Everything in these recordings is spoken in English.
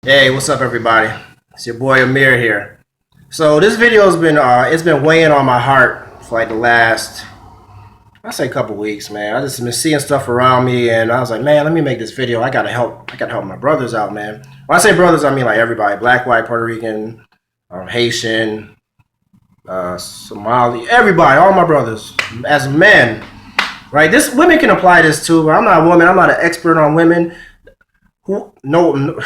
Hey, what's up, everybody? It's your boy Amir here. So this video has been it's been weighing on my heart for like the last I say couple weeks, man. I just been seeing stuff around me, and I was like, man, let me make this video. I gotta help. I gotta help my brothers out, man. When I say brothers, I mean like everybody: black, white, Puerto Rican, Haitian, Somali, everybody, all my brothers as men. Right? This women can apply this too. But I'm not a woman. I'm not an expert on women. No,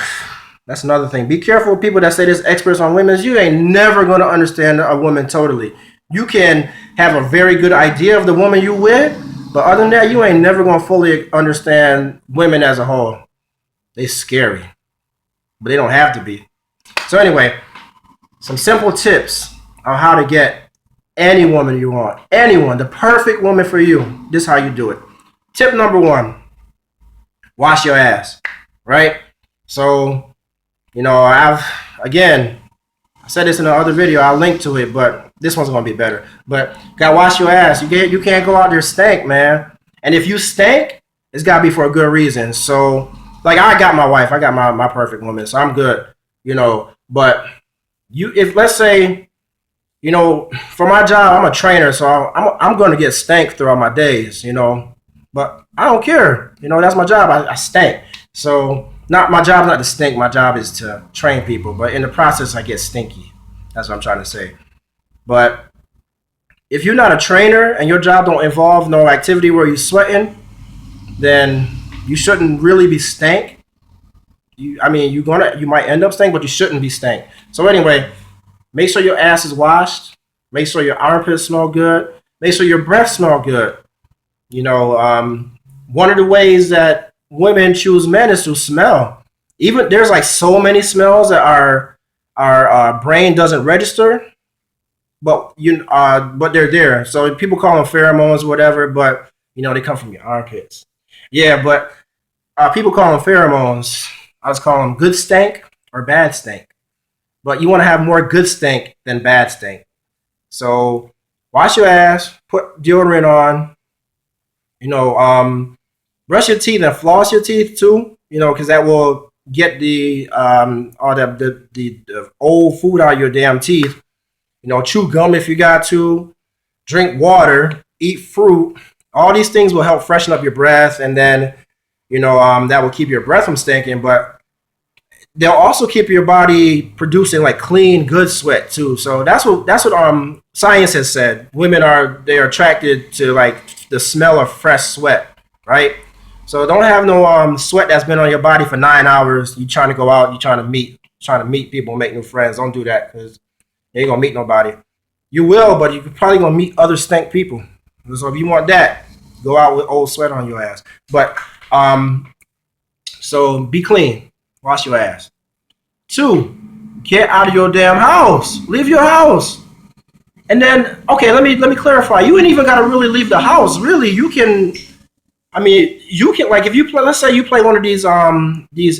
that's another thing. Be careful with people that say they're experts on women. You ain't never gonna understand a woman totally. You can have a very good idea of the woman you with, but other than that, you ain't never gonna fully understand women as a whole. They scary, but they don't have to be. So anyway, some simple tips on how to get any woman you want. Anyone, the perfect woman for you. This is how you do it. Tip number one: wash your ass. Right? So I said this in the other video. I'll link to it, but this one's gonna be better. But gotta wash your ass. You can't go out there stink, man. And if you stink, it's gotta be for a good reason. So, like, I got my wife, I got my perfect woman, so I'm good. But if let's say, for my job, I'm a trainer, so I'm gonna get stank throughout my days. But I don't care. That's my job. I stink. So not my job's not to stink. My job is to train people. But in the process, I get stinky. That's what I'm trying to say. But if you're not a trainer and your job don't involve no activity where you're sweating, then you shouldn't really be stank. You might end up stank, but you shouldn't be stank. So anyway, make sure your ass is washed. Make sure your armpits smell good. Make sure your breath smell good. One of the ways that women choose men is to smell. Even there's like so many smells that our brain doesn't register, but they're there. So people call them pheromones or whatever, but they come from your armpits. Yeah, but people call them pheromones. I just call them good stank or bad stank. But you want to have more good stank than bad stank. So wash your ass, put deodorant on. Brush your teeth and floss your teeth too. Because that will get all the old food out of your damn teeth. Chew gum if you got to. Drink water. Eat fruit. All these things will help freshen up your breath, and then that will keep your breath from stinking. But they'll also keep your body producing like clean, good sweat too. So that's what science has said. Women are attracted to like the smell of fresh sweat, right? So don't have no sweat that's been on your body for 9 hours. You trying to go out, you trying to meet people, make new friends. Don't do that because you ain't gonna meet nobody. You will, but you're probably gonna meet other stank people. So if you want that, go out with old sweat on your ass. But so be clean, wash your ass. 2, get out of your damn house. Leave your house. And then, okay, let me clarify. You ain't even gotta really leave the house. Really, you can like if you play. Let's say you play one of these what do you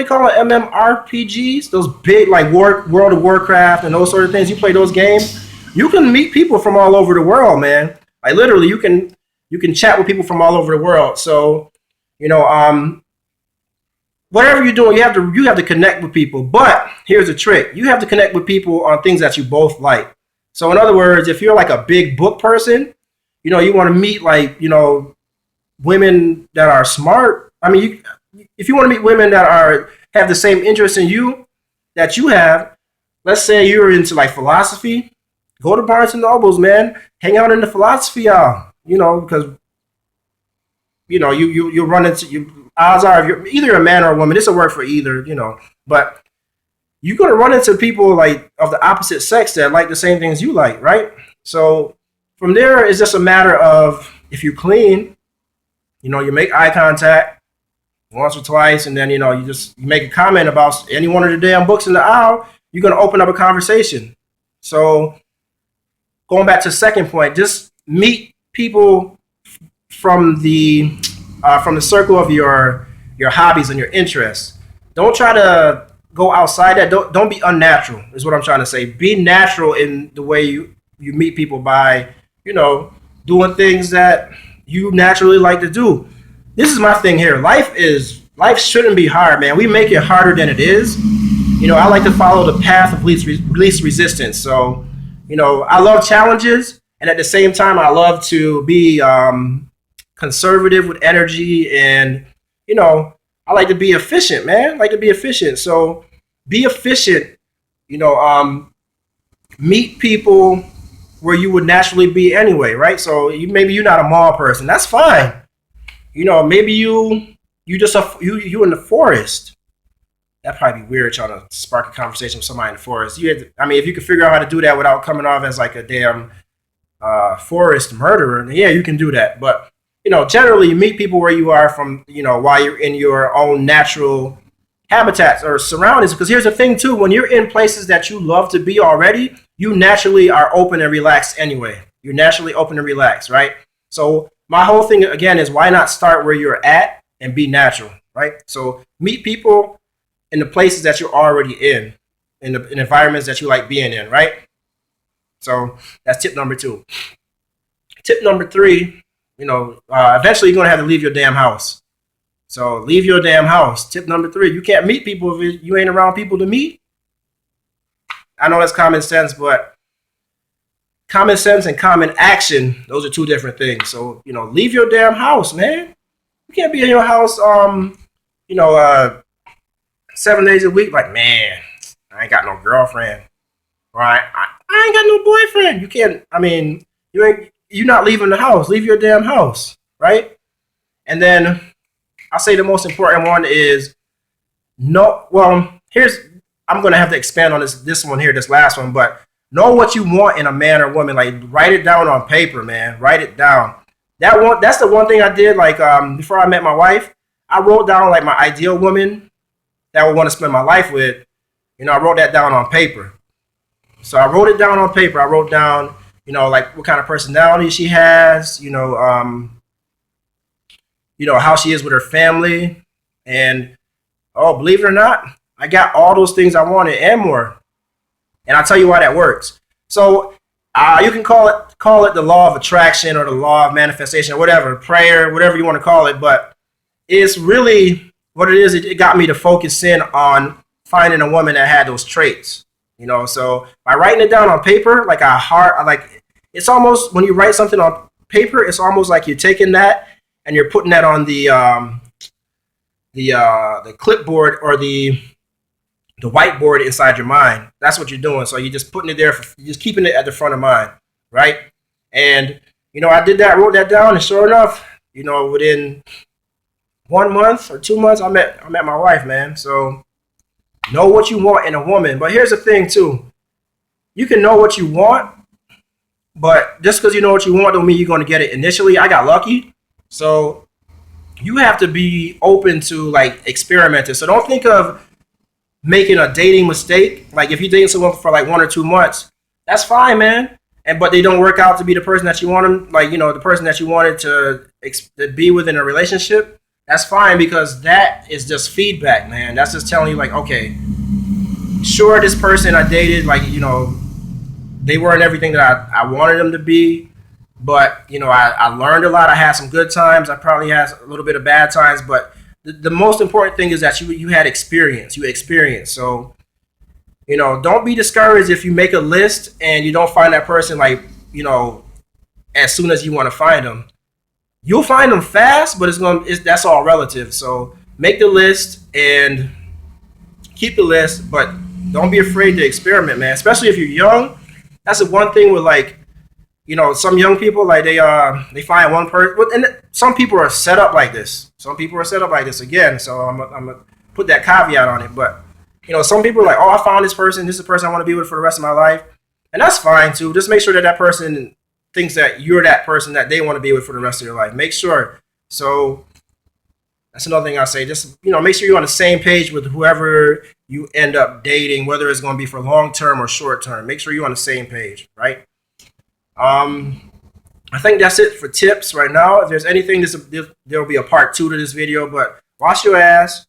call it? MMRPGs. Those big like World of Warcraft and those sort of things. You play those games. You can meet people from all over the world, man. Like literally, you can chat with people from all over the world. So whatever you're doing, you have to connect with people. But here's the trick: you have to connect with people on things that you both like. So in other words, if you're like a big book person, you want to meet like women that are smart. If you want to meet women that have the same interests in you that you have, let's say you're into like philosophy, go to Barnes and Nobles, man. Hang out in the philosophy aisle. Because you run into odds are if you're either a man or a woman. This will work for either, but you're gonna run into people like of the opposite sex that like the same things you like, right? So from there, it's just a matter of if you clean, you make eye contact once or twice, and then you make a comment about any one of the damn books in the aisle. You're gonna open up a conversation. So going back to the second point, just meet people from the circle of your hobbies and your interests. Don't try to go outside that. Don't be unnatural is what I'm trying to say. Be natural in the way you meet people by doing things that you naturally like to do. this is my thing here. Life shouldn't be hard, man. We make it harder than it is. I like to follow the path of least resistance. So, I love challenges, and at the same time, I love to be conservative with energy, and I like to be efficient, man. I like to be efficient. So, be efficient. You know, meet people where you would naturally be anyway, right? So maybe you're not a mall person. That's fine. Maybe you just you in the forest. That'd probably be weird trying to spark a conversation with somebody in the forest. If you could figure out how to do that without coming off as like a damn forest murderer, then yeah, you can do that. But generally, you meet people where you are from. While you're in your own natural habitats or surroundings. Because here's the thing too: when you're in places that you love to be already, you naturally are open and relaxed anyway. You're naturally open and relaxed, right? So my whole thing again is why not start where you're at and be natural, right? So meet people in the places that you're already in the environments that you like being in, right? So that's tip number 2. Tip number 3, eventually you're gonna have to leave your damn house. So leave your damn house. Tip number 3, you can't meet people if you ain't around people to meet. I know that's common sense, but common sense and common action, those are two different things. So, leave your damn house, man. You can't be in your house, 7 days a week. Like, man, I ain't got no girlfriend. Right? I ain't got no boyfriend. You can't, you're not leaving the house. Leave your damn house, right? And then I'll say the most important one is I'm going to have to expand on this one here, this last one, but know what you want in a man or woman. Like, write it down on paper, man. Write it down. That's the one thing I did, like, before I met my wife. I wrote down, like, my ideal woman that I would want to spend my life with. I wrote that down on paper. So I wrote it down on paper. I wrote down, like, what kind of personality she has, how she is with her family. And, believe it or not, I got all those things I wanted and more. And I'll tell you why that works. So you can call it the law of attraction or the law of manifestation or whatever, prayer, whatever you want to call it. But it's really what it is. It got me to focus in on finding a woman that had those traits. So by writing it down on paper, it's almost, when you write something on paper, it's almost like you're taking that and you're putting that on the clipboard or the whiteboard inside your mind. That's what you're doing. So you're just putting it there, you're just keeping it at the front of mind, right? And I did that, wrote that down, and sure enough, within 1 month or 2 months, I met my wife, man. So know what you want in a woman. But here's the thing too: you can know what you want, but just because you know what you want don't mean you're going to get it initially. I got lucky, so you have to be open to, like, experimenting. So don't think of making a dating mistake. Like, if you're dating someone for like 1 or 2 months, that's fine, man. But they don't work out to be the person that you want them, like, the person that you wanted to be within a relationship. That's fine, because that is just feedback, man. That's just telling you, like, okay, sure, this person I dated, like, they weren't everything that I wanted them to be. But, I learned a lot. I had some good times. I probably had a little bit of bad times. But the most important thing is that you had experience. You experienced. So, don't be discouraged if you make a list and you don't find that person, like, as soon as you want to find them. You'll find them fast, but that's all relative. So make the list and keep the list, but don't be afraid to experiment, man. Especially if you're young. That's the one thing with, like, some young people, like, they find one person, and some people are set up like this. Some people are set up like this again. So I'm gonna put that caveat on it. But some people are like, I found this person. This is the person I want to be with for the rest of my life, and that's fine too. Just make sure that person thinks that you're that person that they want to be with for the rest of their life. Make sure. So that's another thing I'll say. Just, make sure you're on the same page with whoever you end up dating, whether it's going to be for long term or short term. Make sure you're on the same page, right? I think that's it for tips right now. If there's anything, there will be a part 2 to this video. But wash your ass.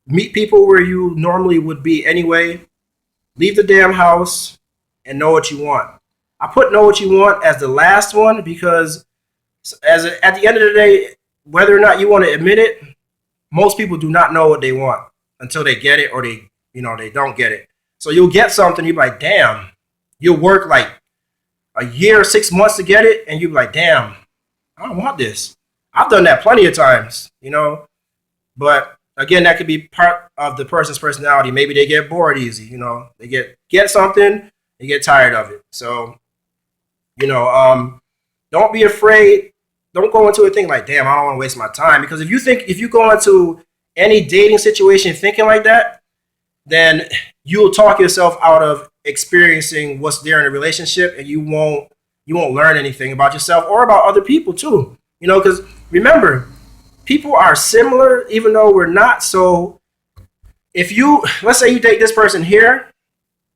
Meet people where you normally would be anyway. Leave the damn house and know what you want. I put know what you want as the last one because at the end of the day, whether or not you want to admit it, most people do not know what they want until they get it, or they don't get it. So you'll get something, you'll be like, damn. You'll work like a year, 6 months to get it, and you'll be like, damn, I don't want this. I've done that plenty of times, But again, that could be part of the person's personality. Maybe they get bored easy, They get something, they get tired of it. So, don't be afraid. Don't go into a thing like, damn, I don't want to waste my time. Because if you go into any dating situation thinking like that, then you'll talk yourself out of experiencing what's there in a relationship, and you won't learn anything about yourself or about other people too. Because remember, people are similar even though we're not. So if let's say you date this person here,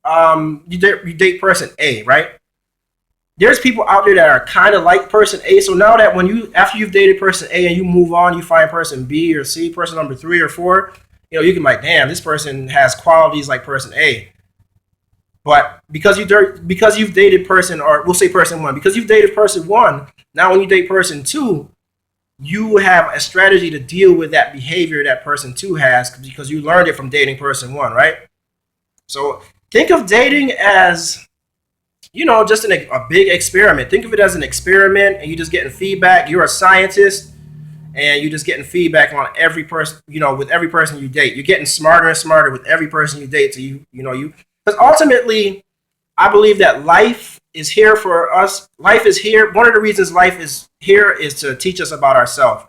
you date person A, right? There's people out there that are kind of like person A. So now that after you've dated person A and you move on, you find person B or C, person number 3 or 4, you can be like, damn, this person has qualities like person A. But because you've dated person, or we'll say person 1, because you've dated person 1, now when you date person 2, you have a strategy to deal with that behavior that person 2 has, because you learned it from dating person 1, right? So think of dating as, just a big experiment. Think of it as an experiment, and you're just getting feedback. You're a scientist, and you're just getting feedback on every person, with every person you date. You're getting smarter and smarter with every person you date. So because ultimately, I believe that life is here for us. Life is here. One of the reasons life is here is to teach us about ourselves.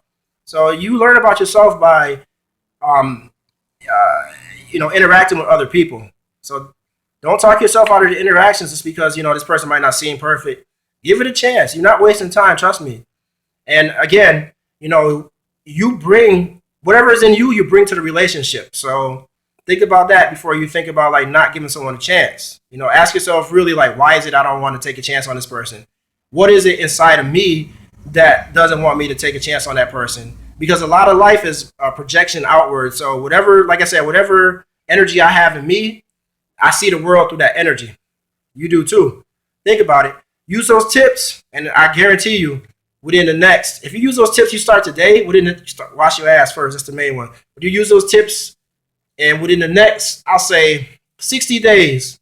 So you learn about yourself by, interacting with other people. So don't talk yourself out of the interactions just because, this person might not seem perfect. Give it a chance. You're not wasting time. Trust me. And again, you bring whatever is in you, you bring to the relationship. So think about that before you think about like not giving someone a chance. Ask yourself really like, why is it I don't want to take a chance on this person? What is it inside of me that doesn't want me to take a chance on that person? Because a lot of life is a projection outward. So whatever energy I have in me, I see the world through that energy. You do too. Think about it. Use those tips, and I guarantee you, if you use those tips, you start today. Wash your ass first. That's the main one. But you use those tips, and within the next, I'll say 60 days,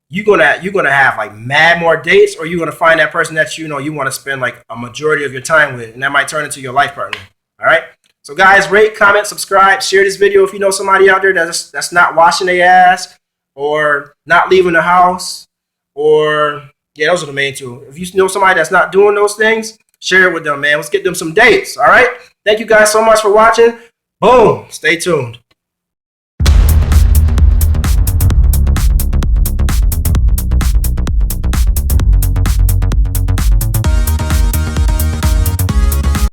you're gonna have like mad more dates, or you're gonna find that person that you want to spend like a majority of your time with, and that might turn into your life partner. All right. So guys, rate, comment, subscribe, share this video if you know somebody out there that's not washing their ass or not leaving the house, or those are the main two. If you know somebody that's not doing those things, share it with them, man. Let's get them some dates. All right. Thank you guys so much for watching. Boom. Stay tuned.